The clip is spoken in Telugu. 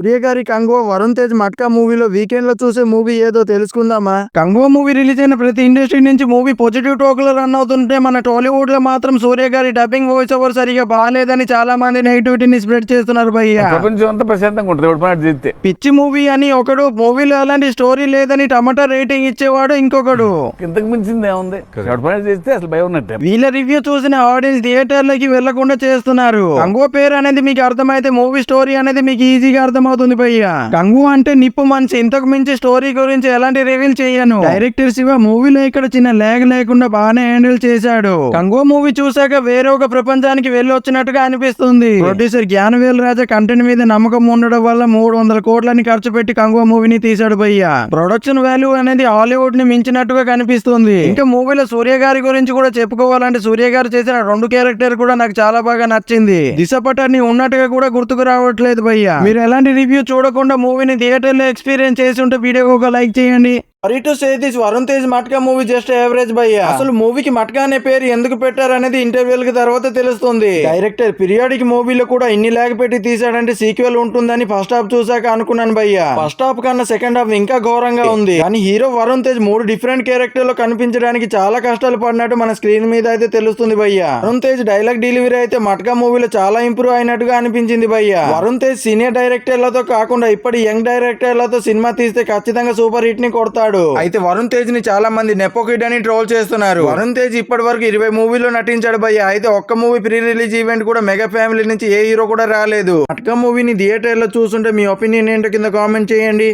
ప్రియ గారి కంగువ, వరుణ్ తేజ్ మట్కా మూవీలో వీకెండ్ లో చూసే మూవీ ఏదో తెలుసుకుందామా? కంగువ మూవీ రిలీజ్ అయిన ప్రతి ఇండస్ట్రీ నుంచి మూవీ పాజిటివ్ టాక్ లో రన్ అవుతుంటే మన టాలీవుడ్ లో మాత్రం సూర్య గారి డబ్బింగ్ వాయిస్ ఓవర్ సరిగా బాగాలేదని చాలా మంది నెగిటివిటీని స్ప్రెడ్ చేస్తున్నారు భయ్య. ప్రపంచం అంతా ప్రశాంతంగా ఉంటుంది. పిచ్చి మూవీ అని ఒకడు, మూవీలో అలాంటి స్టోరీ లేదని టమాటా రేటింగ్ ఇచ్చేవాడు ఇంకొకడు. ఇంతకు మించింది ఏముంది? చేస్తే అసలు భయం ఉన్నట్టే. వీళ్ళ రివ్యూ చూసిన ఆడియన్స్ థియేటర్లకి వెళ్లకుండా చేస్తున్నారు. కంగువ పేరు అనేది మీకు అర్థమైతే మూవీ స్టోరీ అనేది మీకు ఈజీగా అర్థమవుతుంది భయ్య. కంగువ అంటే నిప్పు మనిషి. ఇంతకు మించి స్టోరీ గురించి ఎలాంటి రివీల్ చేయను. డైరెక్టర్ శివ మూవీలో ఇక్కడ చిన్న లేగ్ లేకుండా బాగానే హ్యాండిల్ చేశాడు. కంగువ మూవీ చూసాక వేరే ఒక ప్రపంచానికి వెళ్ళి వచ్చినట్టుగా అనిపిస్తుంది. ప్రొడ్యూసర్ జ్ఞానవేల్ రాజా కంటెంట్ మీద నమ్మకం ఉండడం వల్ల 300 కోట్లని ఖర్చు పెట్టి కంగువ మూవీని తీశాడు భయ్య. ప్రొడక్షన్ వాల్యూ అనేది హాలీవుడ్ ని మించినట్టుగా కనిపిస్తుంది. ఇంకా మూవీలో సూర్య గారి గురించి కూడా చెప్పుకోవాలంటే సూర్య గారు చేసిన 2 క్యారెక్టర్ కూడా నాకు చాలా బాగా నచ్చింది. దిశ పటాన్ని ఉన్నట్టుగా కూడా గుర్తుకు రావట్లేదు భయ్య. మీరు ఎలాంటి రివ్యూ చూడకుండా మూవీని థియేటర్ లో ఎక్స్పీరియన్స్ చేసి ఉంటే వీడియోకి ఒక లైక్ చేయండి. Sorry to say this, Varun Tej matka movie just average భయ్య. అసలు మూవీకి మట్కా అనే పేరు ఎందుకు పెట్టారు అనేది ఇంటర్వ్యూల తర్వాత తెలుస్తుంది. డైరెక్టర్ పీరియాడిక్ మూవీలో కూడా ఇన్ని లాగ్ పెట్టి తీసాడంటే సీక్వెల్ ఉంటుందని ఫస్ట్ హాఫ్ చూసాక అనుకున్నాను భయ్య. ఫస్ట్ హాఫ్ కన్నా సెకండ్ హాఫ్ ఇంకా ఘోరంగా ఉంది. కానీ hero Varun Tej 3 different character లో కనిపించడానికి చాలా కష్టాలు పడినట్టు మన స్క్రీన్ మీద అయితే తెలుస్తుంది భయ్య. వరుణ్ తేజ్ డైలాగ్ డెలివరీ అయితే మట్కా మూవీలో చాలా ఇంప్రూవ్ అయినట్టుగా అనిపించింది భయ్య. వరుణ్ తేజ్ సీనియర్ డైరెక్టర్లతో కాకుండా ఇప్పటి యంగ్ డైరెక్టర్లతో సినిమా తీస్తే ఖచ్చితంగా సూపర్ హిట్ ని కొడతాడు. అయితే వరుణ్ తేజ్ ని చాలా మంది నెపోకిడ్ అని ట్రోల్ చేస్తున్నారు. వరుణ్ తేజ్ ఇప్పటి వరకు 20 మూవీలో నటించాడు భయ్య. అయితే ఒక్క మూవీ ప్రీ రిలీజ్ ఈవెంట్ కూడా మెగా ఫ్యామిలీ నుంచి ఏ హీరో కూడా రాలేదు. మట్కా మూవీని థియేటర్ లో చూస్తుంటే మీ ఒపీనియన్ ఏంటో కింద కామెంట్ చేయండి.